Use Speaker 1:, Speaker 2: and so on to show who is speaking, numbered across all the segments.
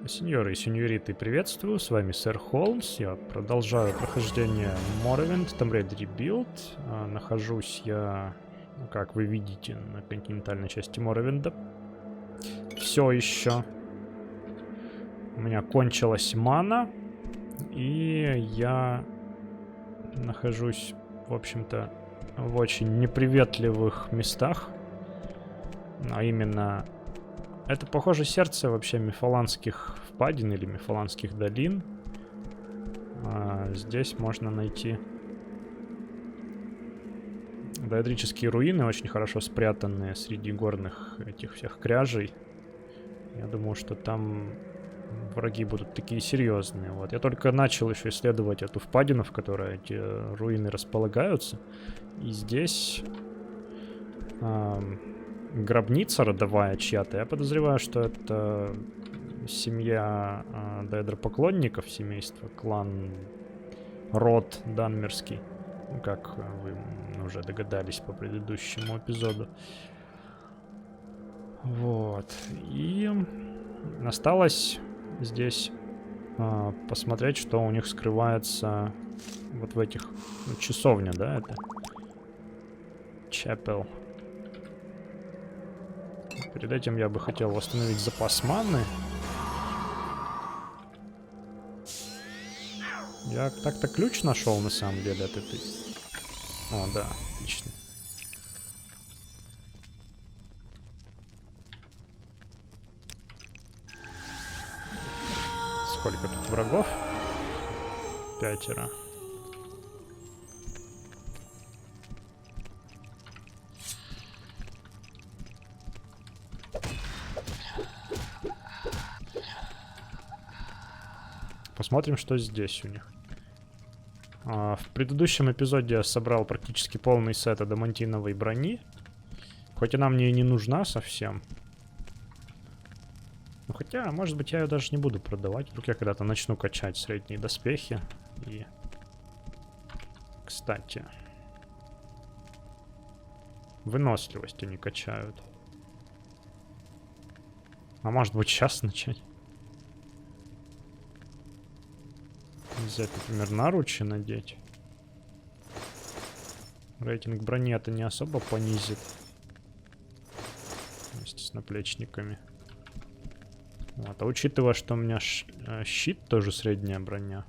Speaker 1: Сеньоры и сеньориты, приветствую, с вами сэр Холмс. Я продолжаю прохождение Morrowind, Tomb Raider Rebuild. Нахожусь я, как вы видите, на континентальной части Morrowind'а. Все еще. У меня кончилась мана, и я нахожусь, в общем-то, в очень неприветливых местах. А именно... Это, похоже, сердце вообще мифаланских впадин или мифаланских долин. Здесь можно найти доэдрические руины, очень хорошо спрятанные среди горных этих всех кряжей. Я думаю, что там враги будут такие серьезные. Вот. Я только начал еще исследовать эту впадину, в которой эти руины располагаются. И здесь... гробница родовая чья-то. Я подозреваю, что это семья Дейдр-поклонников, семейство, клан, род Данмерский. Ну, как вы уже догадались по предыдущему эпизоду. Вот. И осталось здесь посмотреть, что у них скрывается вот в этих... Ну, часовня, да, это? Чапел. Перед этим я бы хотел восстановить запас маны. Я так-то ключ нашел, на самом деле, от этой... О, да, отлично. Сколько тут врагов? 5. Посмотрим, что здесь у них. В предыдущем эпизоде я собрал практически полный сет адамантиновой брони. Хоть она мне и не нужна совсем. Ну, хотя, может быть, я ее даже не буду продавать. Вдруг я когда-то начну качать средние доспехи. И... Кстати. Выносливость они качают. А может быть, сейчас начать? Взять, например, наручи надеть. Рейтинг брони это не особо понизит. Вместе с наплечниками. Вот. А учитывая, что у меня щит тоже средняя броня.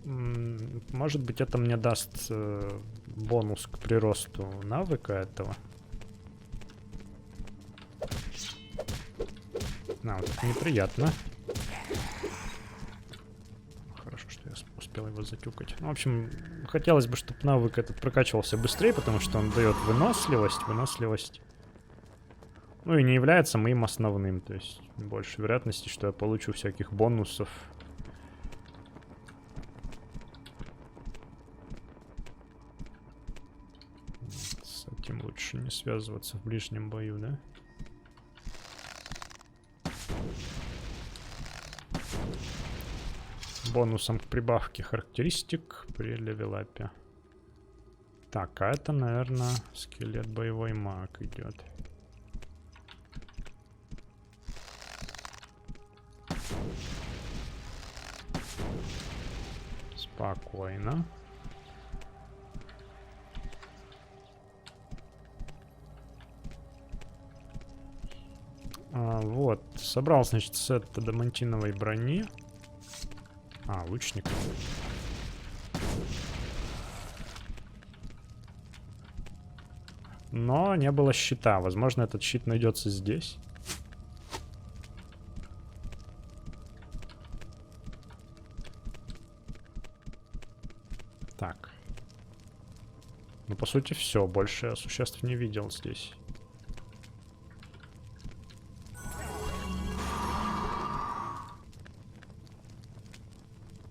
Speaker 1: Может быть, это мне даст бонус к приросту навыка этого. Вот это неприятно. Хорошо, что я успел его затюкать. Ну, в общем, хотелось бы, чтобы навык этот прокачивался быстрее, потому что он дает выносливость. Выносливость. Ну и не является моим основным. То есть больше вероятности, что я получу всяких бонусов. С этим лучше не связываться в ближнем бою, да? Бонусом к прибавке характеристик при левелапе. Так, а это, наверное, скелет боевой маг идет. Спокойно. Вот, собрал, значит, сет адамантиновой брони. Лучник. Но не было щита. Возможно, этот щит найдется здесь. Так. Ну, по сути, все. Больше я существ не видел здесь.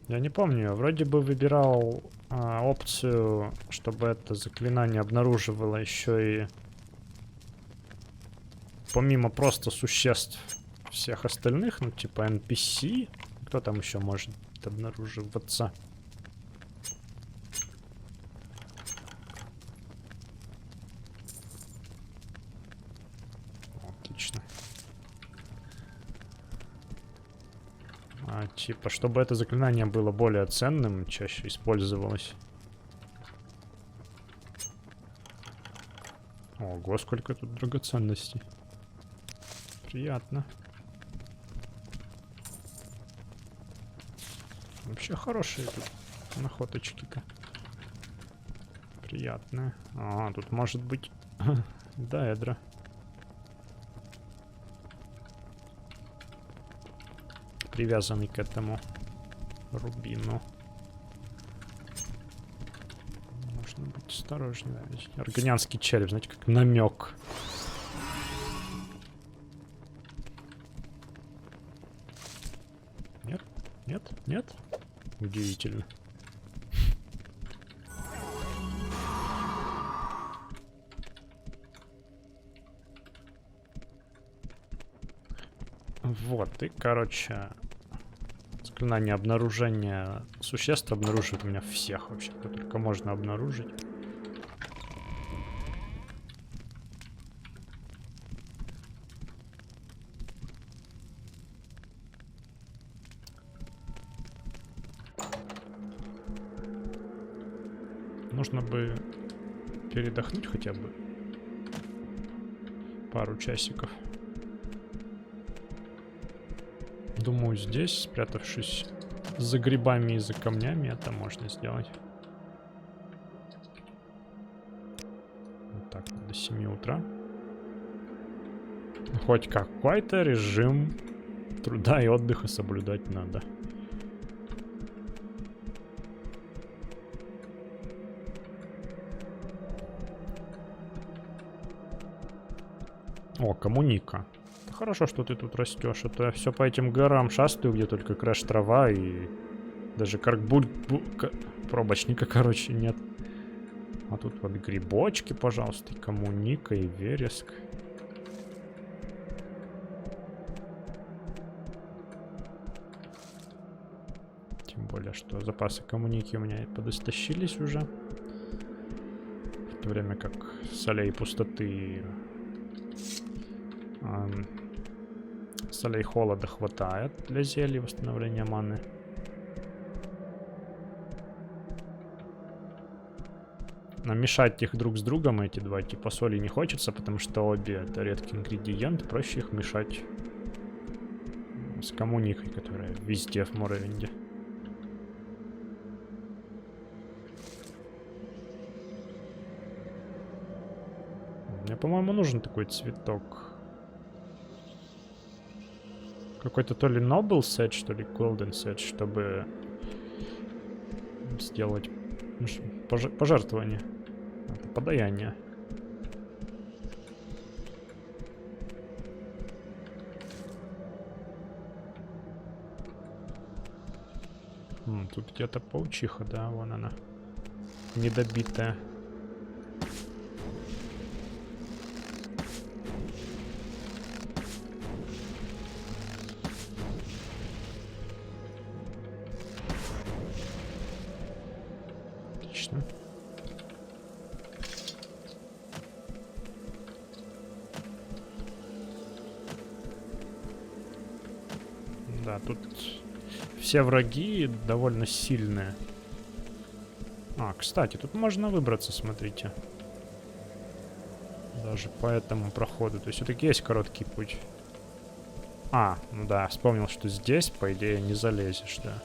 Speaker 1: Я не помню, я вроде бы выбирал опцию, чтобы это заклинание обнаруживало еще и помимо просто существ всех остальных, ну типа NPC, кто там еще может обнаруживаться? Типа, чтобы это заклинание было более ценным, чаще использовалось. Ого, сколько тут драгоценностей. Приятно. Вообще хорошие тут находочки-то. Приятно. А, тут может быть даэдра. Привязанный к этому рубину. Нужно быть осторожнее. Органианский череп, знаете, как намек. Нет? Нет? Нет? Удивительно. Вот, и, короче, заклинание обнаружения существ обнаруживает у меня всех вообще, кто только можно обнаружить. Нужно бы передохнуть хотя бы пару часиков. Думаю, здесь, спрятавшись за грибами и за камнями, это можно сделать. Вот так, до 7 утра. Хоть какой-то режим труда и отдыха соблюдать надо. О, коммуника. Хорошо, что ты тут растешь. А то я все по этим горам шастаю, где только крэш-трава и даже пробочника, короче, нет. А тут вот грибочки, пожалуйста, и коммуника, и вереск. Тем более, что запасы коммуники у меня подостащились уже. В то время как солей пустоты... солей холода хватает для зелий восстановления маны. Но мешать их друг с другом, эти два типа соли, не хочется, потому что обе это редкий ингредиент. Проще их мешать с коммуникой, которая везде в Моровинде. Мне, по-моему, нужен такой цветок. Какой-то то ли Noble Set, что ли Golden Set, чтобы сделать пожертвование. Это подаяние. Тут где-то паучиха, да, вон она. Недобитая. Отлично. Да, тут все враги довольно сильные. А, кстати, тут можно выбраться, смотрите. Даже по этому проходу. То есть все-таки есть короткий путь. А, ну да, вспомнил, что здесь, по идее, не залезешь, да.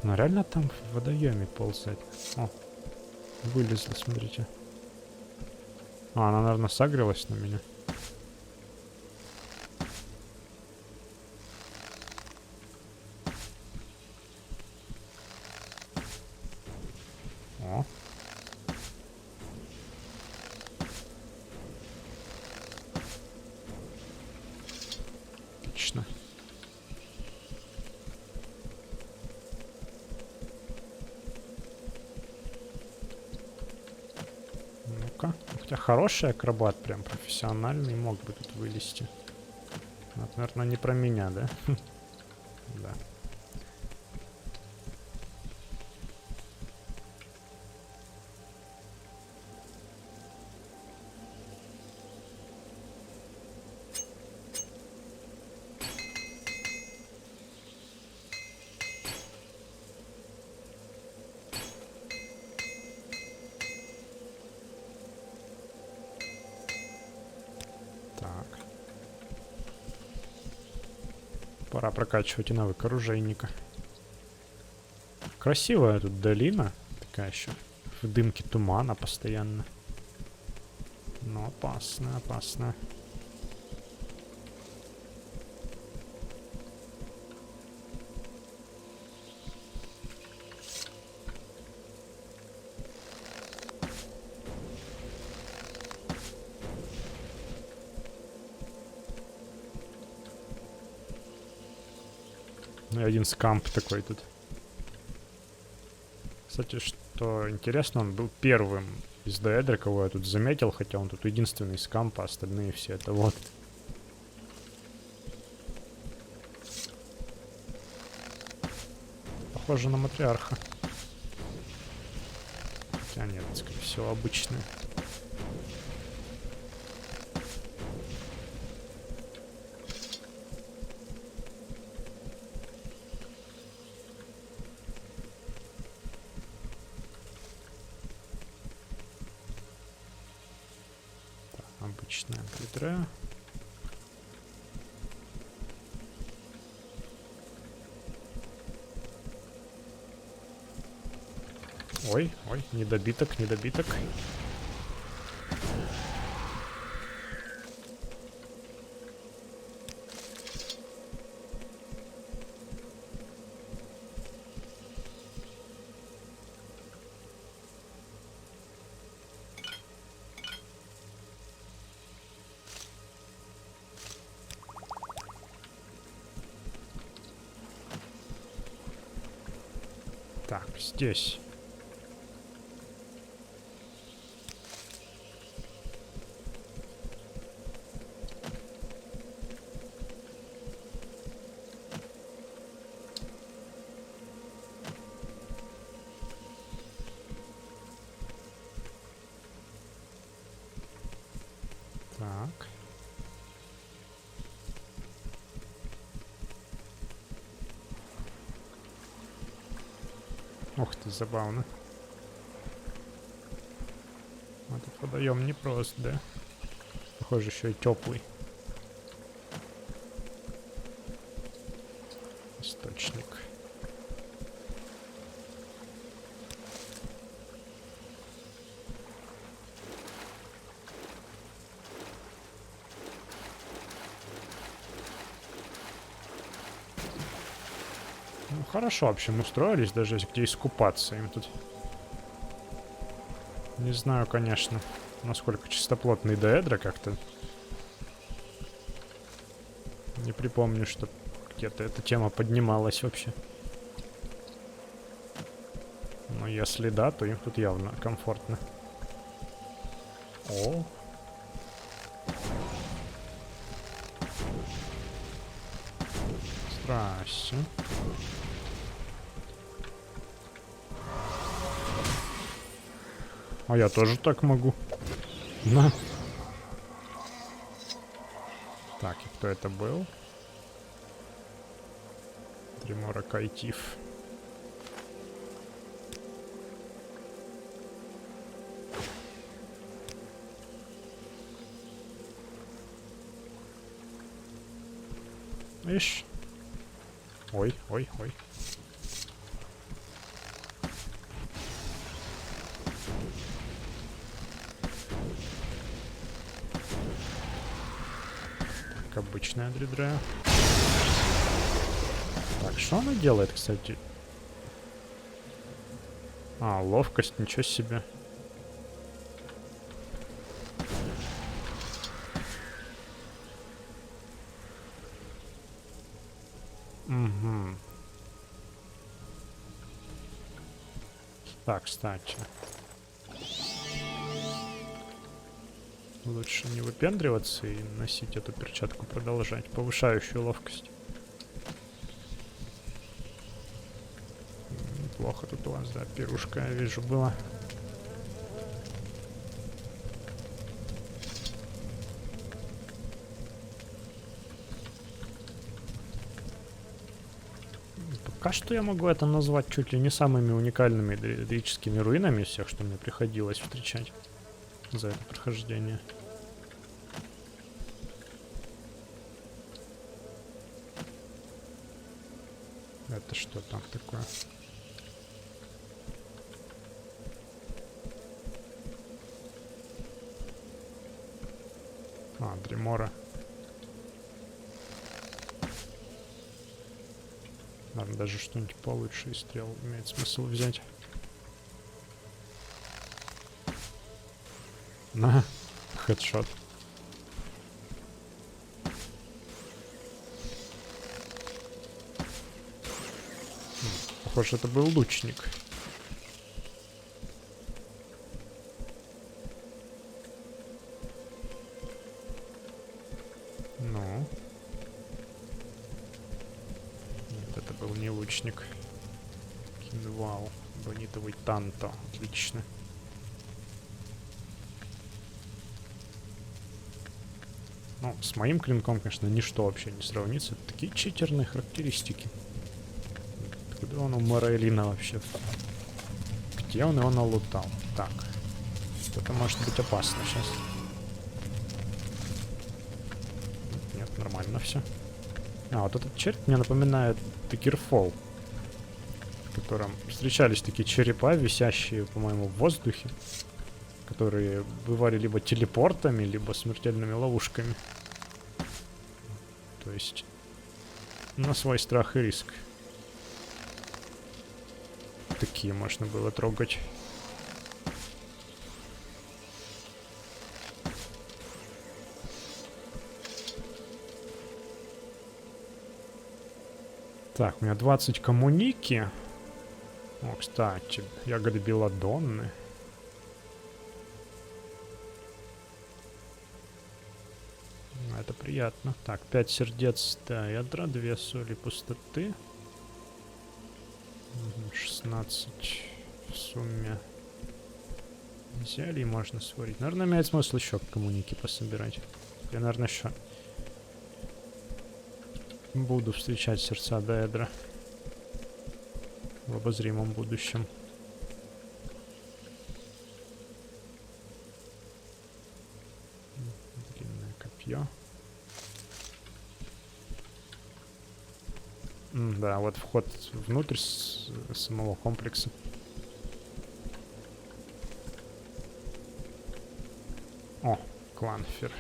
Speaker 1: Но реально там в водоеме ползать. О, вылезла, смотрите. А, она, наверное, сагрилась на меня. О. Отлично. Ну-ка. Хотя хороший акробат, прям профессиональный, мог бы тут вылезти. Это, наверное, не про меня, да? Да. Пора прокачивать и навык оружейника. Красивая тут долина. Такая еще в дымке тумана постоянно. Но опасно, опасно. Ну и один скамп такой тут. Кстати, что интересно, он был первым из Деэдра, кого я тут заметил, хотя он тут единственный скамп, а остальные все это вот. Похоже на матриарха. Хотя нет, скорее всего, обычное. Обычная глитра. Ой, ой, недобиток, недобиток. Так, здесь. Так. Ух ты, забавно. Этот водоем непрост, да? Похоже, еще и теплый. Источник. Ну, хорошо, в общем, устроились, даже где искупаться им тут. Не знаю, конечно, насколько чистоплотный Деэдра как-то. Не припомню, что где-то эта тема поднималась вообще. Но если да, то им тут явно комфортно. О! Здрасте. А я тоже так могу. На. Так, и кто это был? Тримора Кайтив. Ишь. Ой, ой, ой. Как обычная дридра. Так, что она делает, кстати? А, ловкость, ничего себе. Угу. Так, кстати. Лучше не выпендриваться и носить эту перчатку, продолжать, повышающую ловкость. Плохо тут у вас, да, пирушка, я вижу, была. Пока что я могу это назвать чуть ли не самыми уникальными дриадическими руинами из всех, что мне приходилось встречать за это прохождение. Это что там такое? А, Дремора. Ладно, даже что-нибудь получше из стрел имеет смысл взять. На, хедшот. Похоже, это был лучник. Ну. Нет, это был не лучник. Кинвал. Бонитовый танто. Отлично. Ну, с моим клинком, конечно, ничто вообще не сравнится. Такие читерные характеристики. Откуда он у Морайлина вообще? Где он его налутал? Так. Это может быть опасно сейчас. Нет, нормально все. А, вот этот череп мне напоминает Текерфол, в котором встречались такие черепа, висящие, по-моему, в воздухе, которые бывали либо телепортами, либо смертельными ловушками. То есть на свой страх и риск. Такие можно было трогать. Так, у меня 20 коммуники. О, кстати, ягоды белладонны. Это приятно. Так, 5 сердец таэдра, 2 соли пустоты. 16 в сумме. Зелий можно сварить. Наверное, имеет смысл еще коммуники пособирать. Я, наверное, еще буду встречать сердца таэдра в обозримом будущем. Длинное копье. Да, вот вход внутрь самого комплекса. О, Кланфир.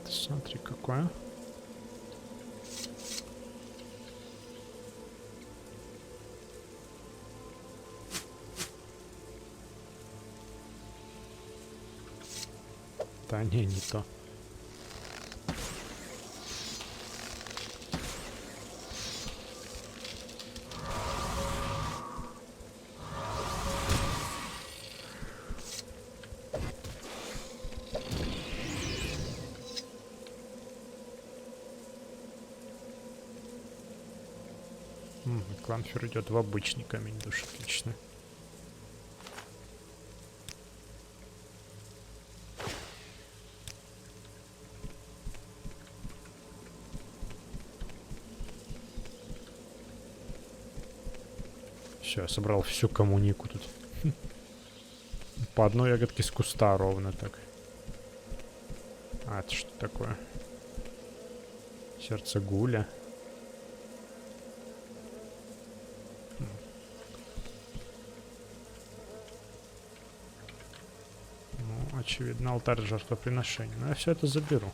Speaker 1: Смотри, какое. Да не то. Кланфир идет в обычный камень души, отлично. Все, я собрал всю коммунику тут. По одной ягодке с куста ровно так. А, это что такое? Сердце гуля. Ну, очевидно, алтарь жертвоприношения. Но я все это заберу.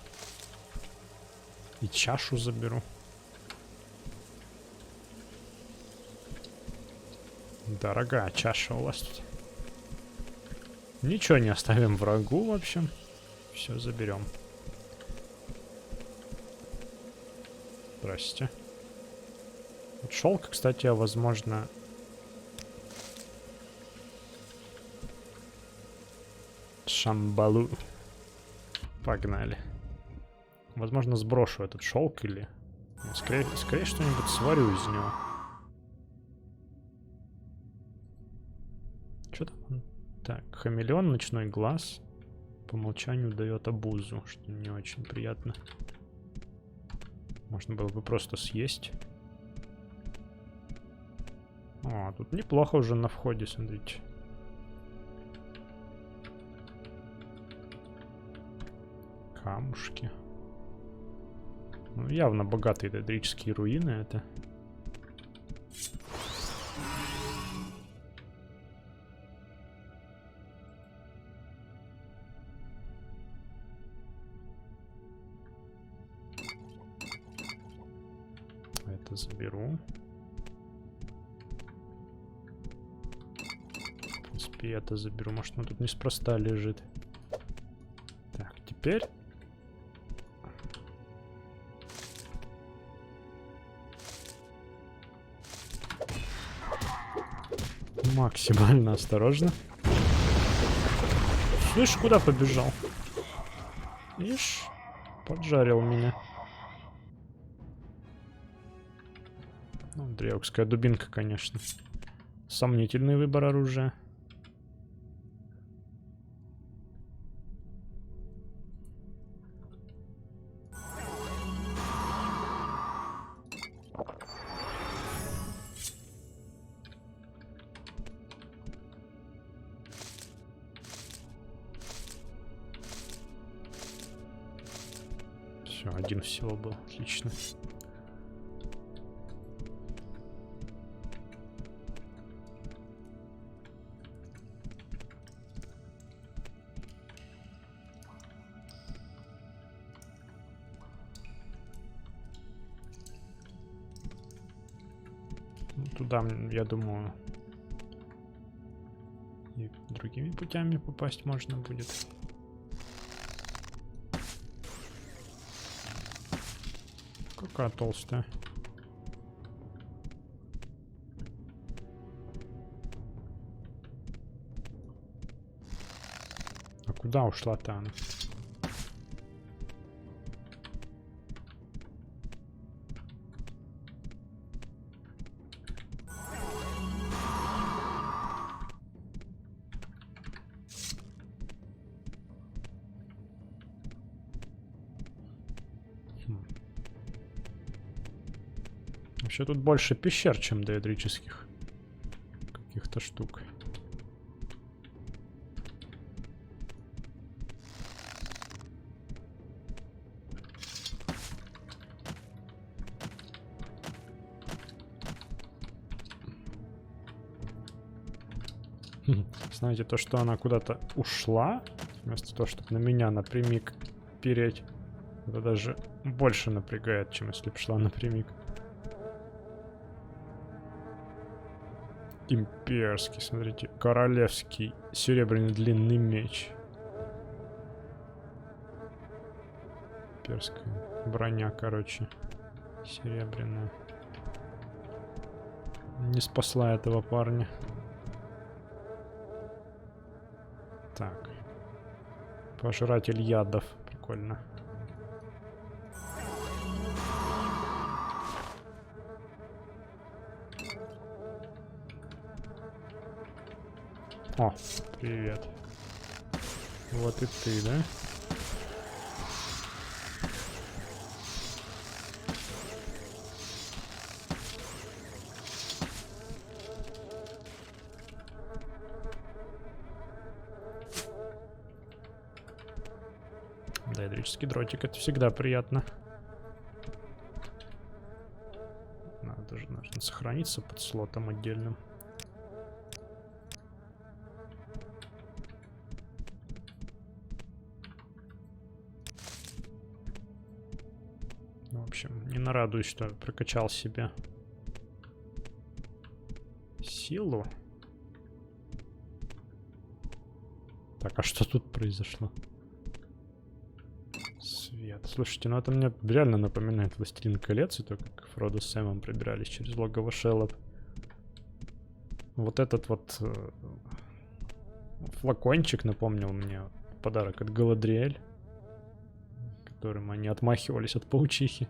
Speaker 1: И чашу заберу. Дорогая чаша у вас тут. Ничего не оставим врагу, в общем. Все заберем. Здрасте. Вот шелк, кстати, возможно... Шамбалу. Погнали. Возможно, сброшу этот шелк или... Скорее что-нибудь сварю из него. Что там? Так, хамелеон, ночной глаз. По умолчанию дает обузу, что не очень приятно. Можно было бы просто съесть. О, тут неплохо уже на входе, смотрите. камушки. Ну, явно богатые дейдрические руины это. Это заберу. В принципе, это заберу. Может, он тут неспроста лежит. Так, теперь... максимально осторожно. Слышь, куда побежал? Ишь, поджарил меня. Ну, древская дубинка, конечно. Сомнительный выбор оружия. Все, один всего был. Отлично. Туда, я думаю, и другими путями попасть можно будет. Какая толстая. А куда ушла-то она? Вообще тут больше пещер, чем дейдрических каких-то штук. Знаете, то, что она куда-то ушла, вместо того, чтобы на меня напрямик переть, это даже больше напрягает, чем если бы шла напрямик. Имперский, смотрите, королевский серебряный длинный меч. Имперская броня, короче, серебряная. Не спасла этого парня. Так. Пожиратель ядов. Прикольно. О, привет. Вот и ты, да? Дейдрический дротик, это всегда приятно. Надо же, нужно сохраниться под слотом отдельным. В общем, не нарадуюсь, что прокачал себе силу. Так, а что тут произошло? Свет. Слушайте, ну это мне реально напоминает «Властелин колец», и то, как Фродо с Сэмом пробирались через логово Шеллот. Вот этот вот флакончик напомнил мне подарок от Галадриэль, которым они отмахивались от паучихи.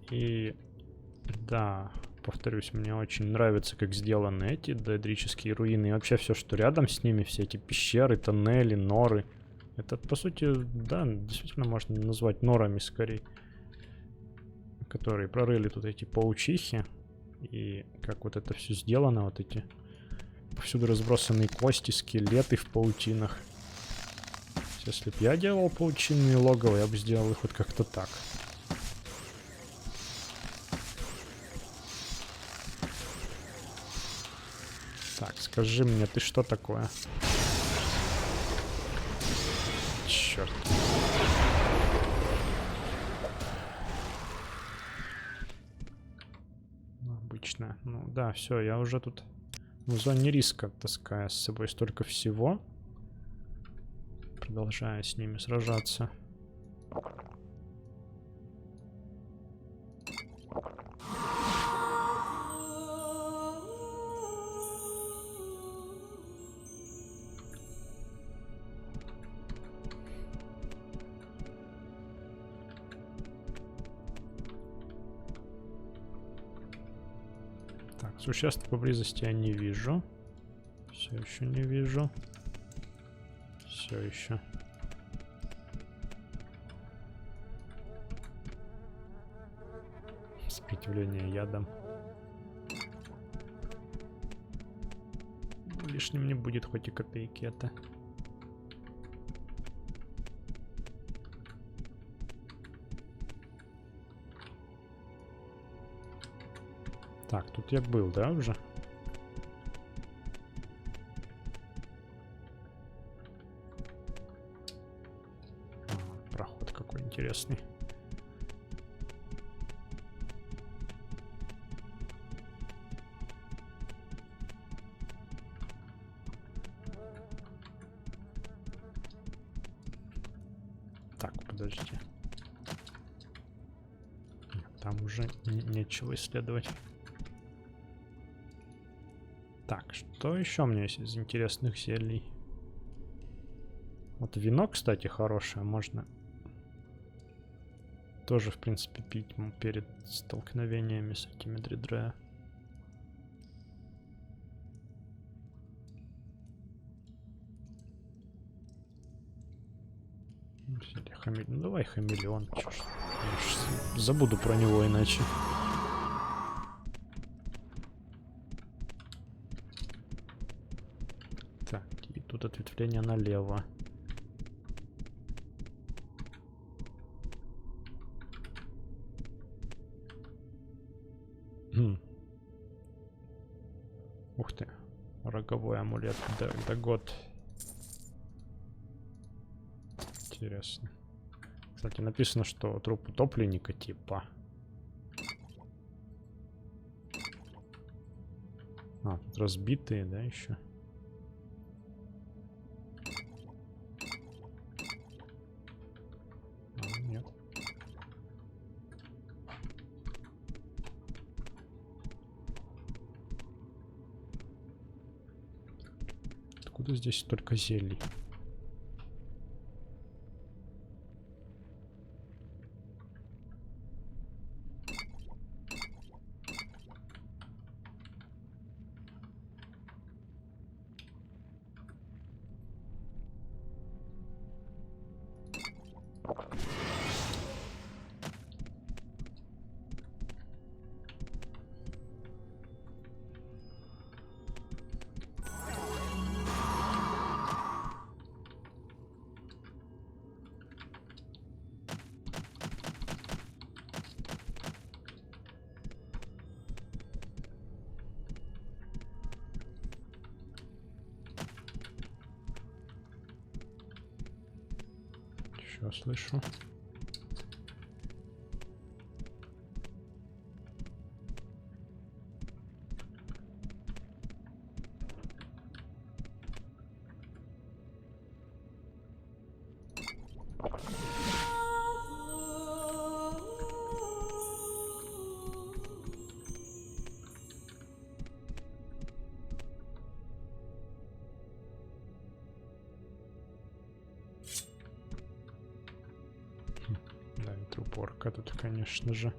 Speaker 1: И да, повторюсь, мне очень нравится, как сделаны эти дейдрические руины. И вообще все, что рядом с ними, все эти пещеры, тоннели, норы. Это, по сути, да, действительно можно назвать норами скорее. Которые прорыли тут эти паучихи. И как вот это все сделано, вот эти повсюду разбросанные кости, скелеты в паутинах. Если бы я делал паутинные логово, я бы сделал их вот как-то так. Так, скажи мне, ты что такое? Черт. Обычно. Ну да, все, я уже тут в зоне риска таскаю с собой столько всего. Продолжаю с ними сражаться. Так, существ поблизости я не вижу. Все еще не вижу. Все еще. Сопротивление ядом. Лишним не будет хоть и копейки это. Так, тут я был, да, уже? Проход какой интересный. Так, подожди. Там уже нечего исследовать. Так, что еще у меня есть из интересных зелий? Вот вино, кстати, хорошее. Можно тоже, в принципе, пить перед столкновениями с этими Дредрея. Ну давай хамелеон. Чё ж, я забуду про него иначе. Так, и тут ответвление налево. Ух ты. Роговой амулет. Да год. Интересно. Кстати, написано, что труп утопленника типа. А, тут разбитые, да, еще? А, нет. Откуда здесь столько зелий? Еще слышу. Да, это уборка тут, конечно же.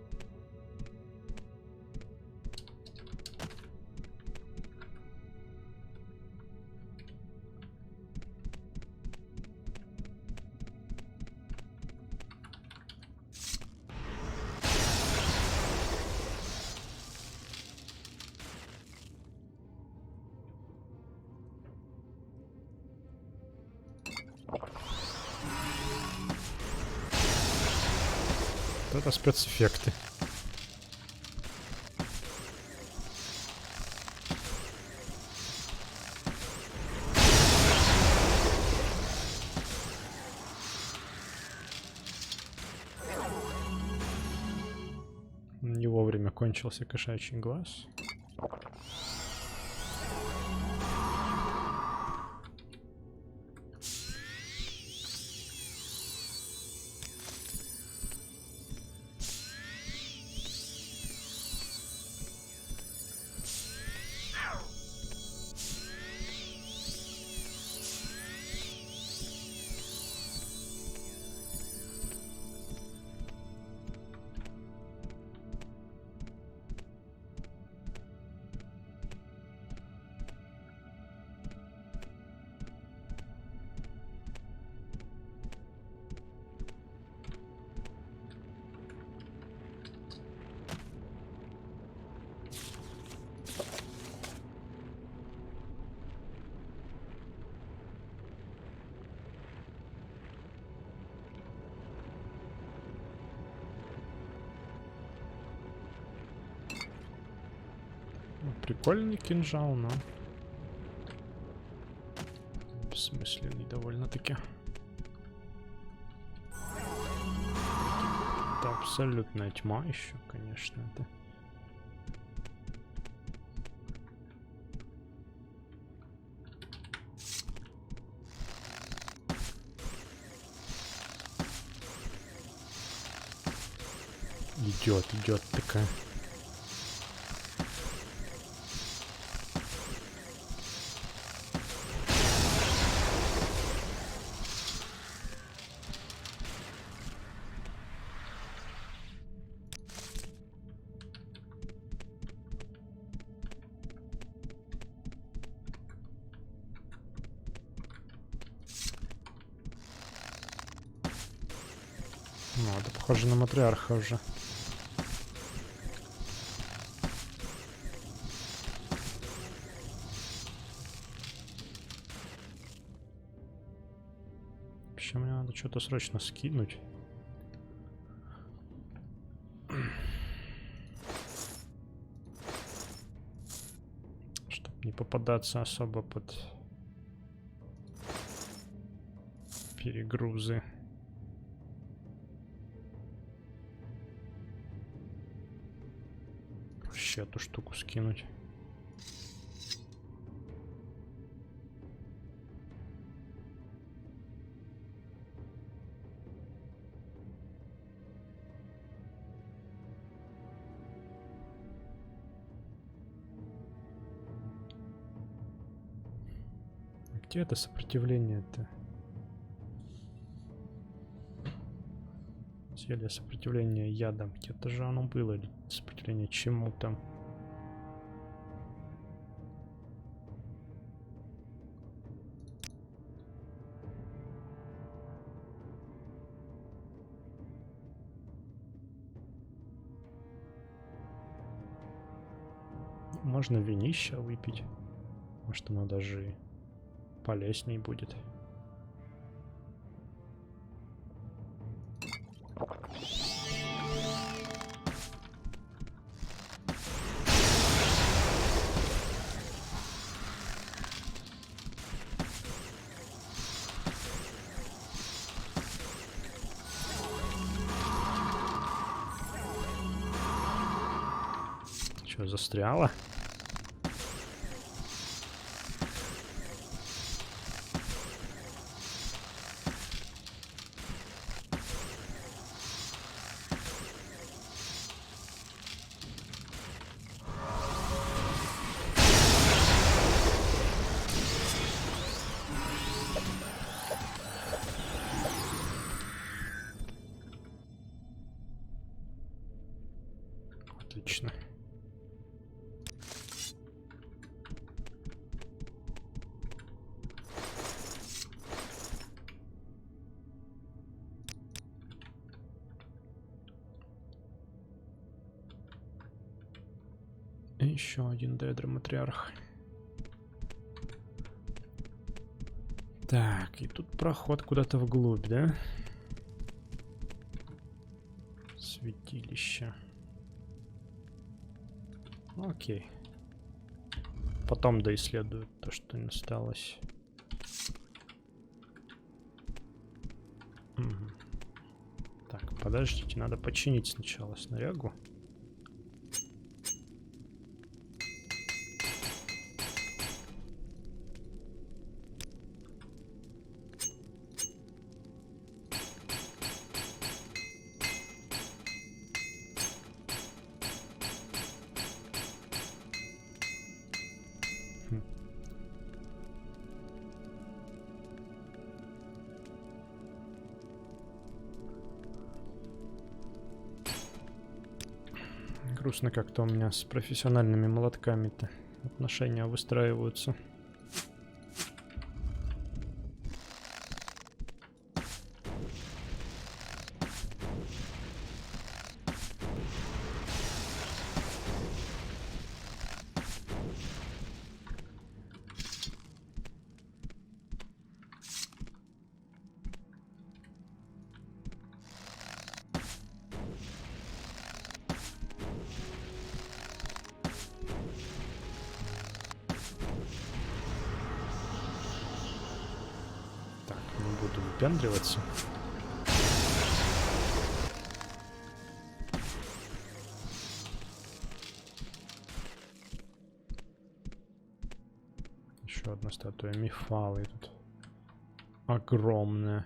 Speaker 1: Вот это спецэффекты. Не вовремя кончился кошачий глаз. Прикольный кинжал, но бессмысленный довольно-таки. Это абсолютная тьма еще, конечно, это. Идет такая. Ну, это похоже на матриарха уже. Вообще, мне надо что-то срочно скинуть. Чтобы не попадаться особо под перегрузы. Проще эту штуку скинуть. Где это сопротивление-то? Зелье сопротивления ядом. Где-то же оно было. Или сопротивление чему там? Можно винища выпить. Может, оно даже и полезней будет. Что, застряло? Отлично. И еще один Дейдра Матриарх. Так, и тут проход куда-то вглубь, да? Святилище. Окей. Потом доисследуют то, что не осталось. Угу. Так, подождите, надо починить сначала снарягу. Грустно как-то у меня с профессиональными молотками-то отношения выстраиваются. Буду выпендриваться. Еще одна статуя Мефалы тут. Огромная.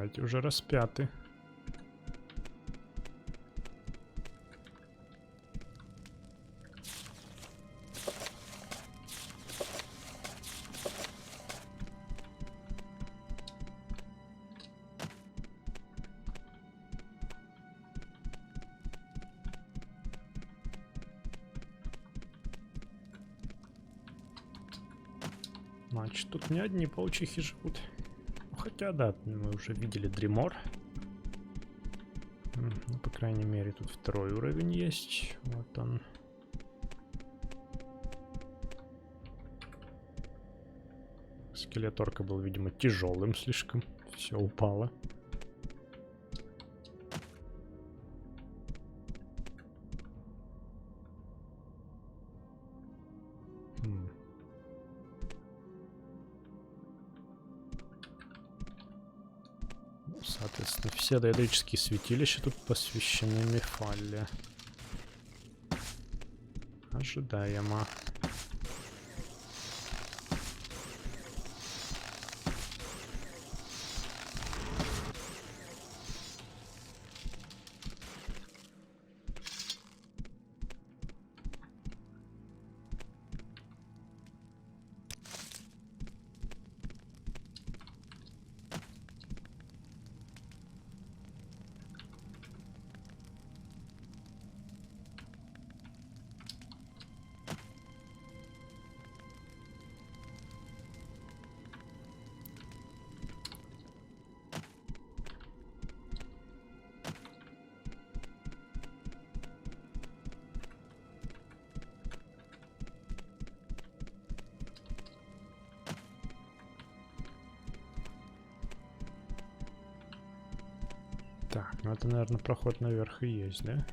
Speaker 1: Эти уже распяты. Значит, тут не одни паучихи живут. Хотя, да, мы уже видели Дримор. Ну, по крайней мере, тут второй уровень есть. Вот он. Скелет орка был, видимо, тяжелым слишком. Все упало. Соответственно, все доэдрические святилища тут посвящены Мефалле. Ожидаемо. Так, ну это, наверное, проход наверх и есть, да?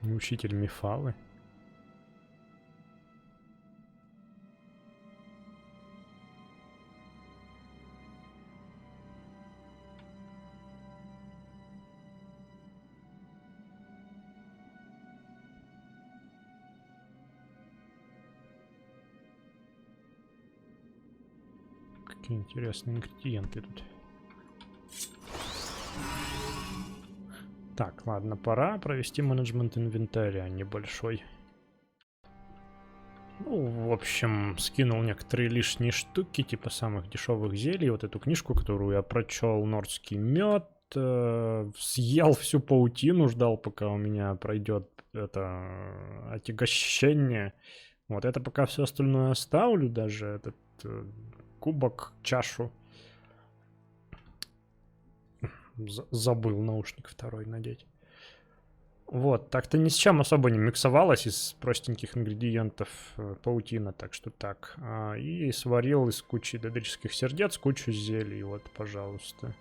Speaker 1: Учитель Мифалы. Какие интересные ингредиенты тут. Так, ладно, пора провести менеджмент инвентаря небольшой. Ну, в общем, скинул некоторые лишние штуки, типа самых дешевых зелий. Вот эту книжку, которую я прочел, Нордский мед. Съел всю паутину, ждал, пока у меня пройдет это отягощение. Вот это пока все остальное оставлю, даже этот кубок, чашу. Забыл наушник второй надеть. Вот, так-то ни с чем особо не миксовалось из простеньких ингредиентов паутина, так что так. И сварил из кучи дедрических сердец кучу зелий, вот, пожалуйста.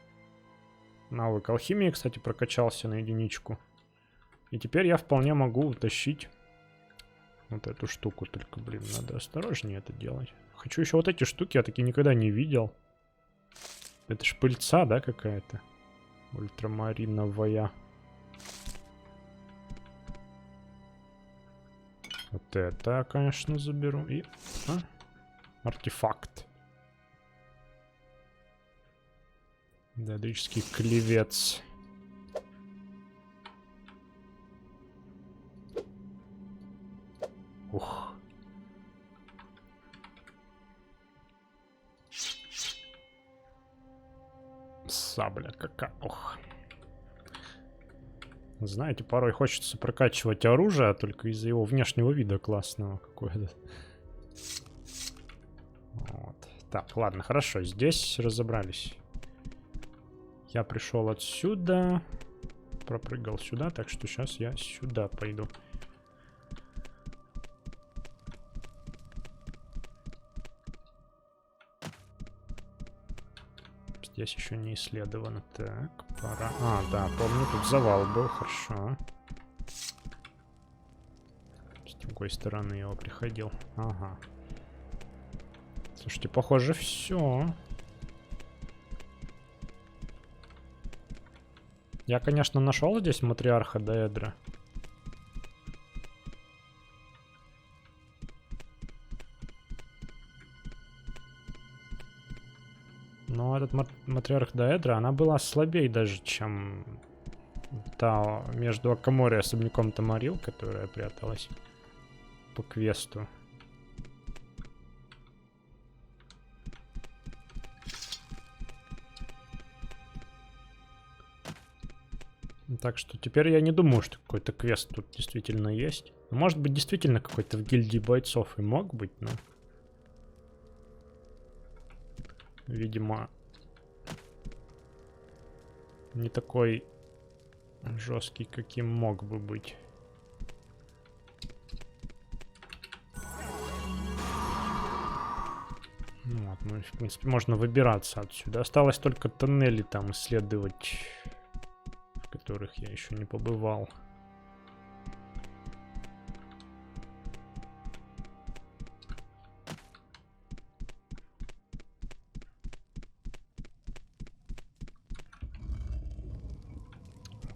Speaker 1: Навык алхимии, кстати, прокачался на единичку. И теперь я вполне могу утащить вот эту штуку, только, блин, надо осторожнее это делать. Хочу еще вот эти штуки, я таки никогда не видел. Это ж пыльца, да, какая-то? Ультрамариновая. Вот это, конечно, заберу. И артефакт. Дедрический клевец. Ух. Сабля какая. Ох. Знаете, порой хочется прокачивать оружие, только из-за его внешнего вида классного какое-то. Вот. Так, ладно, хорошо, здесь разобрались. Я пришел отсюда, пропрыгал сюда, так что сейчас я сюда пойду. Здесь еще не исследовано. Так, пора... А, да, помню, тут завал был, хорошо. С другой стороны его приходил. Ага. Слушайте, похоже, все. Я, конечно, нашел здесь матриарха Деэдра. Но этот матриарх Деэдра, она была слабее даже, чем та между Акамори и особняком Тамарил, которая пряталась по квесту. Так что теперь я не думаю, что какой-то квест тут действительно есть. Может быть, действительно какой-то в гильдии бойцов и мог быть, но... Видимо, не такой жесткий, каким мог бы быть. Ну вот, ну, в принципе, можно выбираться отсюда. Осталось только тоннели там исследовать, в которых я еще не побывал.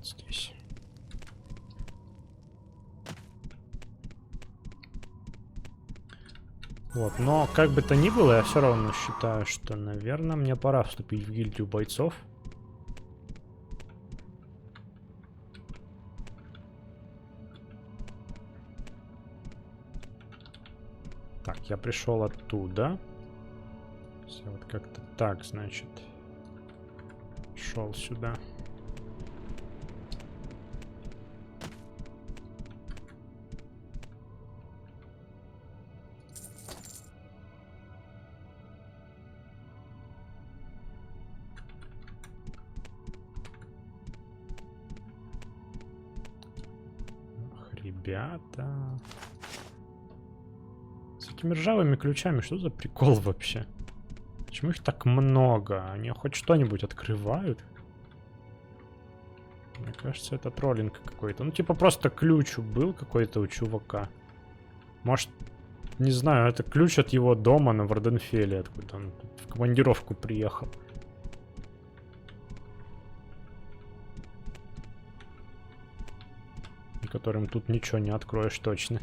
Speaker 1: Здесь. Вот, но как бы то ни было, я все равно считаю, что, наверное, мне пора вступить в гильдию бойцов. Так, я пришел оттуда. Все вот как-то так, значит, шел сюда. Ребята. С этими ржавыми ключами что за прикол вообще? Почему их так много? Они хоть что-нибудь открывают? Мне кажется, это троллинг какой-то. Ну, типа, просто ключ был какой-то у чувака. Может, не знаю, это ключ от его дома на Варденфеле, откуда он в командировку приехал. Которым тут ничего не откроешь точно.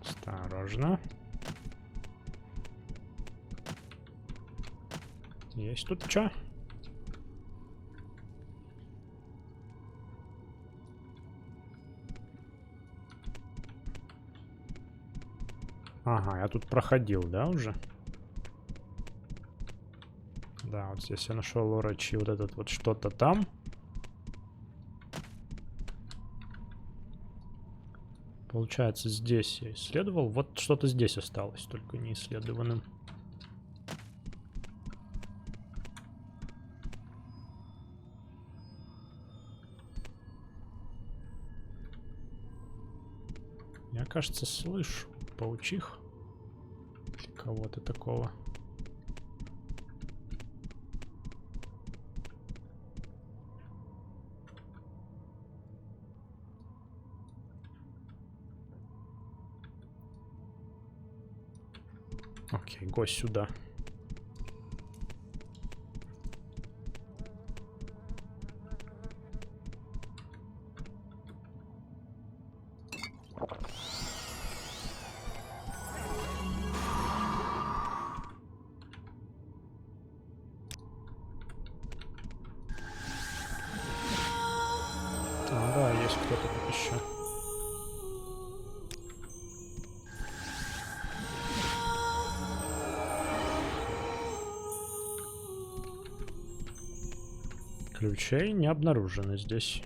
Speaker 1: Осторожно. Есть тут что? Ага, я тут проходил, да, уже? Да, вот здесь я нашел урочи вот этот вот что-то там. Получается, здесь я исследовал. Вот что-то здесь осталось, только не исследованным. Я, кажется, слышу паучих. Кого-то такого. Окей, гость сюда. А, да, есть кто-то тут еще. Ключей не обнаружено здесь.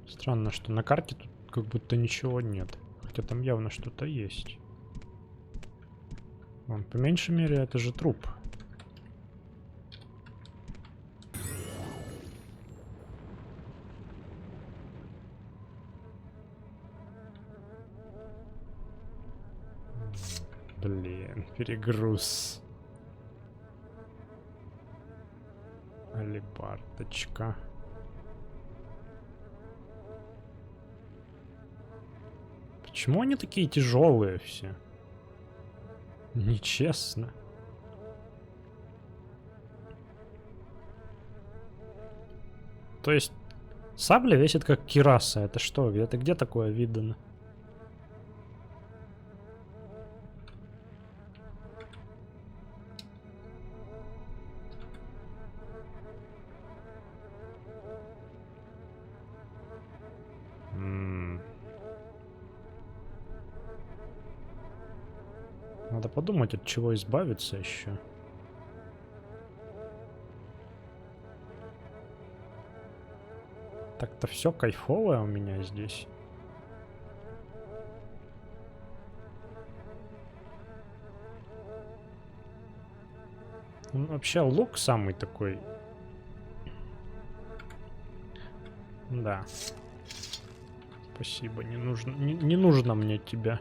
Speaker 1: Странно, что на карте тут как будто ничего нет. Хотя там явно что-то есть. Вон, по меньшей мере, это же труп. Блин, перегруз. Алибардочка. Почему они такие тяжелые все? Нечестно. То есть сабля весит как кираса. Это что? Это где такое видано? Надо подумать, от чего избавиться еще. Так-то все кайфовое у меня здесь. Ну, вообще лук самый такой. Да. Спасибо, не нужно, не нужно мне тебя.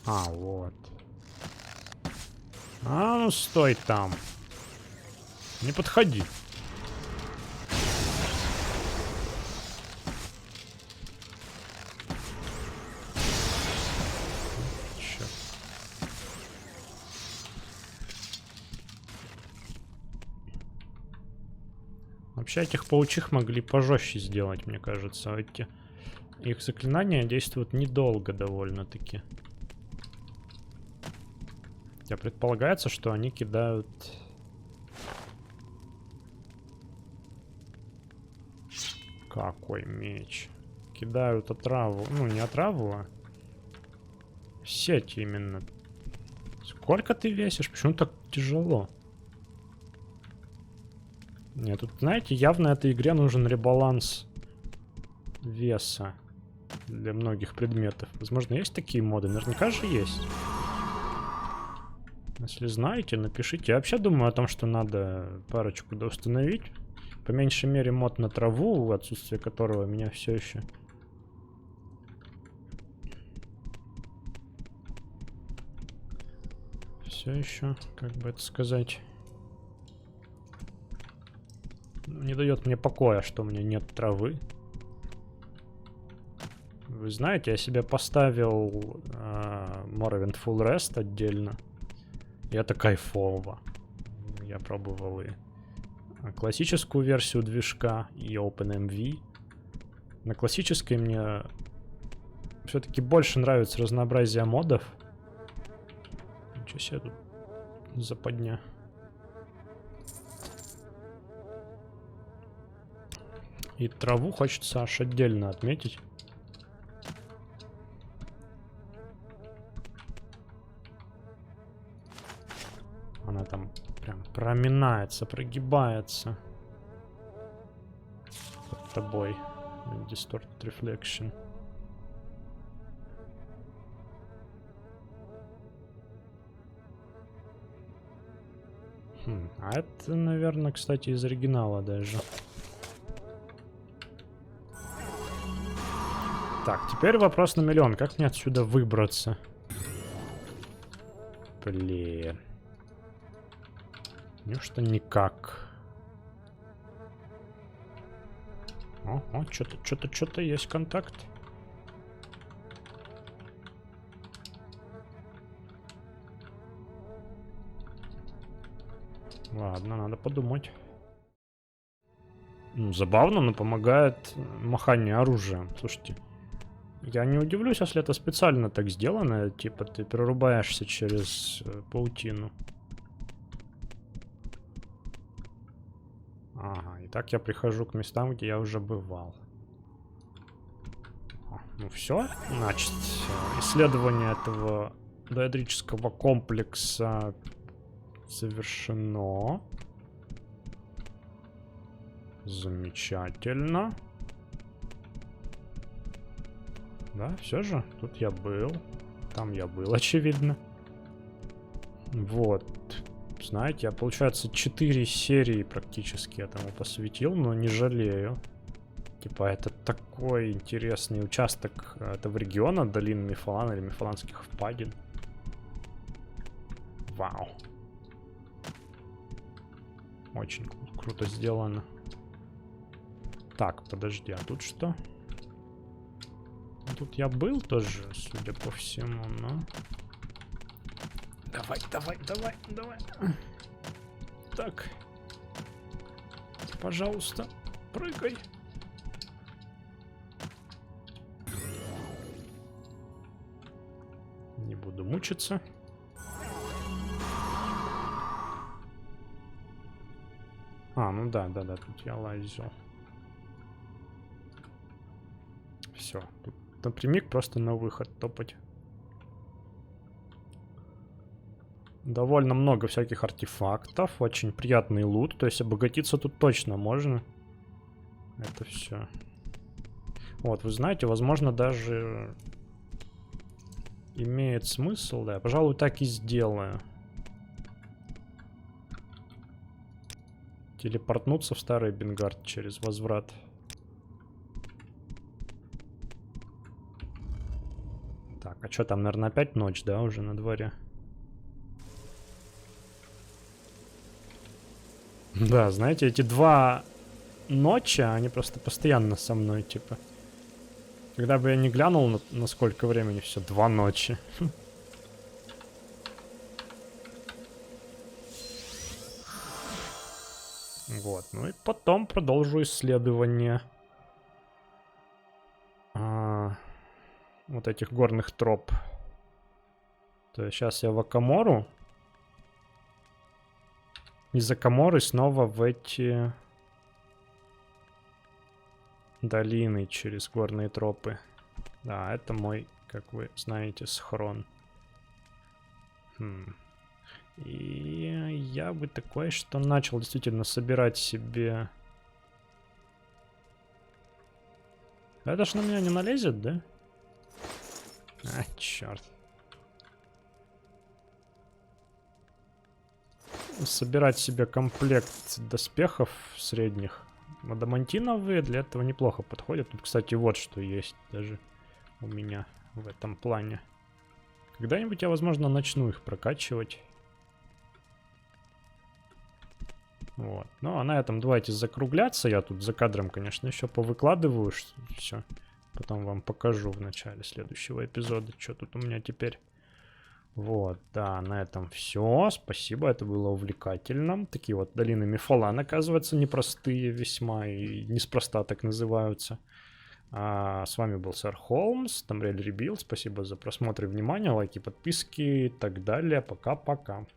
Speaker 1: А, вот. А, ну стой там. Не подходи. Черт. Вообще этих паучих могли пожестче сделать, мне кажется. Эти их заклинания действуют недолго довольно-таки. Хотя предполагается, что они кидают... Какой меч? Кидают отраву. Ну, не отраву, а Сеть именно. Сколько ты весишь? Почему так тяжело? Нет, тут, знаете, явно этой игре нужен ребаланс веса для многих предметов. Возможно, есть такие моды? Наверняка же есть. Если знаете, напишите. Я вообще думаю о том, что надо парочку установить. По меньшей мере мод на траву, в отсутствие которого меня все еще... Все еще, как бы это сказать... Не дает мне покоя, что у меня нет травы. Вы знаете, я себе поставил Morrowind Full Rest отдельно. И это кайфово. Я пробовал и классическую версию движка, и OpenMV. На классической мне все-таки больше нравится разнообразие модов. Ничего себе тут западня. И траву хочется аж отдельно отметить. Она там прям проминается, прогибается под тобой. Distorted Reflection. А это, наверное, кстати, из оригинала даже. Так, теперь вопрос на миллион. Как мне отсюда выбраться? Блин. Неужто никак? О, что-то есть контакт. Ладно, надо подумать. Забавно, но помогает махание оружием. Слушайте, я не удивлюсь, если это специально так сделано. Типа ты прорубаешься через паутину. Ага, и так я прихожу к местам, где я уже бывал. Ну все, значит, исследование этого доэдрического комплекса завершено. Замечательно. Да, все же, тут я был. Там я был, очевидно. Вот. Знаете, я, получается, 4 серии практически этому посвятил, но не жалею. Типа, это такой интересный участок этого региона, долин Мифалана или Мифаланских впадин. Вау. Очень круто сделано. Так, подожди, а тут что? Тут я был тоже, судя по всему, но... Давай. Так. Пожалуйста, прыгай. Не буду мучиться. А, ну да, тут я лазил. Все, тут напрямик просто на выход топать. Довольно много всяких артефактов, очень приятный лут, то есть обогатиться тут точно можно. Это все. Вот, вы знаете, возможно, даже имеет смысл, да, пожалуй, так и сделаю. Телепортнуться в старый Бенгард через возврат. Так, а что там, наверное, опять ночь, да, уже на дворе? Да, знаете, эти 2 ночи, они просто постоянно со мной, типа. Когда бы я не глянул, на сколько времени, все, 2 ночи. Вот, ну и потом продолжу исследование вот этих горных троп. То есть сейчас я в Акамору. Из Акаморы снова в эти долины через горные тропы. Да, это мой, как вы знаете, схрон. И я бы такое, что начал действительно собирать себе... Это ж на меня не налезет, да? А, черт. Собирать себе комплект доспехов средних. Адамантиновые для этого неплохо подходят. Тут, кстати, вот что есть даже у меня в этом плане. Когда-нибудь я, возможно, начну их прокачивать. Вот. Ну, а на этом давайте закругляться. Я тут за кадром, конечно, еще повыкладываю все. Потом вам покажу в начале следующего эпизода, что тут у меня теперь. Вот, да, на этом все. Спасибо, это было увлекательно. Такие вот долины Мифалан, оказывается, непростые весьма и неспроста так называются. С вами был Сэр Холмс, Тамриэль Ребилд. Спасибо за просмотр и внимание, лайки, подписки и так далее. Пока-пока.